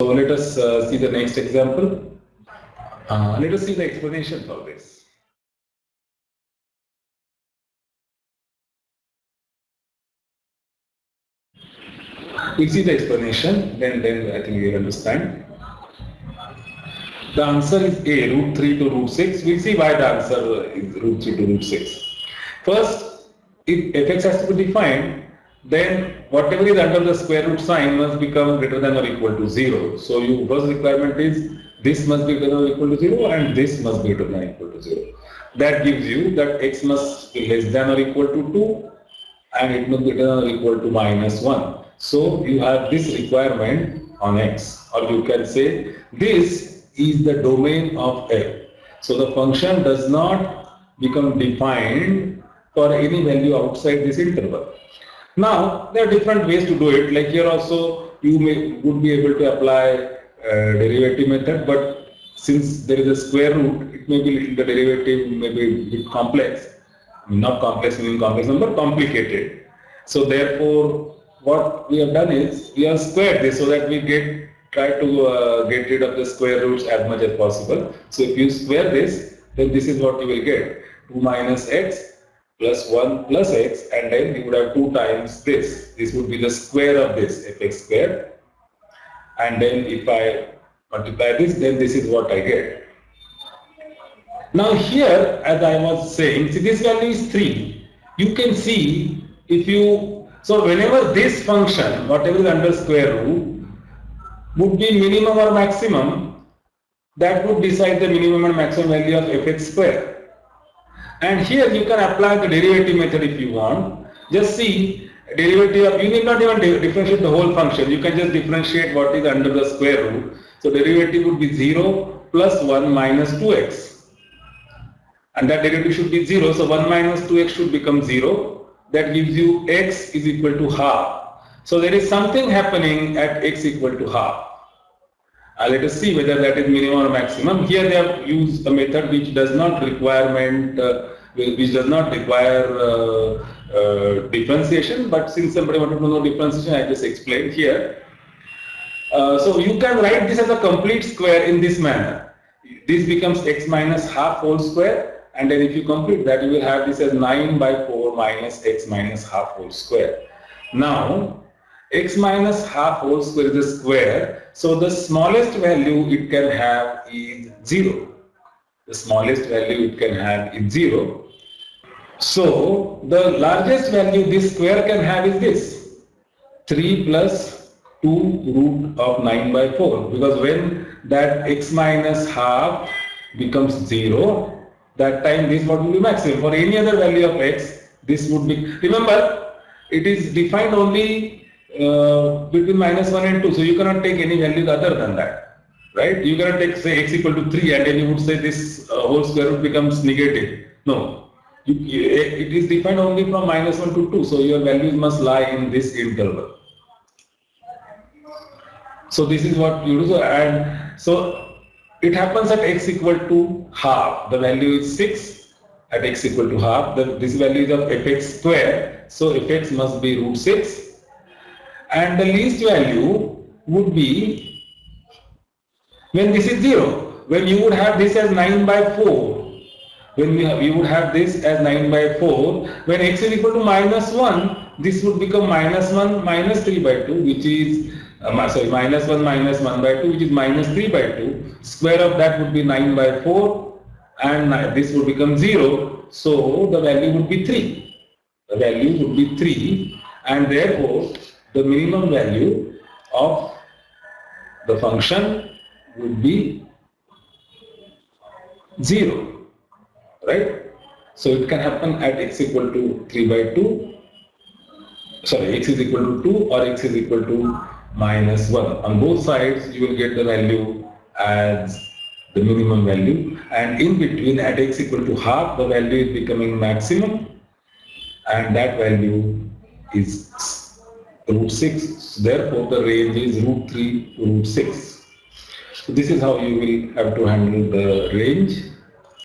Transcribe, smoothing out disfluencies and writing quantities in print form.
So let us see the next example. Let us see the explanation for this. We see the explanation, then I think you will understand. The answer is A, root 3 to root 6. We'll see why the answer is root 3 to root 6. First, if fx has to be defined, then whatever is under the square root sign must become greater than or equal to 0. So your first requirement is this must be greater than or equal to 0 and this must be greater than or equal to 0. That gives you that x must be less than or equal to 2 and it must be greater than or equal to minus 1. So you have this requirement on x, or you can say this is the domain of f. So the function does not become defined for any value outside this interval. Now there are different ways to do it. Like here also you would be able to apply derivative method, but since there is a square root, it may be the derivative may be a bit complex. Not complex meaning complex number, complicated. So therefore what we have done is we have squared this so that we try to get rid of the square roots as much as possible. So if you square this, then this is what you will get: 2 minus x plus 1 plus x, and then you would have 2 times this. This would be the square of this, fx square. And then if I multiply this, then this is what I get. Now here, as I was saying, see this value is 3. You can see if you, so whenever this function, whatever is under square root, would be minimum or maximum, that would decide the minimum and maximum value of fx square. And here you can apply the derivative method if you want. Just see derivative of, you need not even differentiate the whole function, you can just differentiate what is under the square root. So derivative would be 0 plus 1 minus 2x. And that derivative should be 0, so 1 minus 2x should become 0. That gives you x is equal to half. So there is something happening at x equal to half. Let us see whether that is minimum or maximum. Here they have used a method which does not require differentiation, but since somebody wanted to know differentiation, I just explained here. So you can write this as a complete square in this manner. This becomes x minus half whole square. And then if you complete that, you will have this as 9 by 4 minus x minus half whole square. Now, x minus half whole square is a square, so the smallest value it can have is 0. The smallest value it can have is 0. So, the largest value this square can have is this, 3 plus 2 root of 9 by 4, because when that x minus half becomes 0, that time this what will be maximum. For any other value of x, this would be, remember, it is defined only between minus 1 and 2, so you cannot take any values other than that, right? You cannot take, say, x equal to 3 and then you would say this whole square root becomes negative. No, it is defined only from minus 1 to 2, so your values must lie in this interval. So this is what you do, and so it happens at x equal to half. The value is 6 at x equal to half. This value is of fx square, so fx must be root 6. And the least value would be when this is 0. When you would have this as 9 by 4. When we would have this as 9 by 4. When x is equal to minus 1, this would become minus 1 minus 3 by 2, which is minus 1 minus 1 by 2, which is minus 3 by 2. Square of that would be 9 by 4, and this would become 0. So the value would be 3. The value would be 3, and therefore the minimum value of the function would be 0, right? So it can happen at x equal to 3 by 2, sorry, x is equal to 2 or x is equal to minus 1. On both sides you will get the value as the minimum value, and in between at x equal to half the value is becoming maximum, and that value is root 6. Therefore the range is root 3 to root 6. So this is how you will have to handle the range.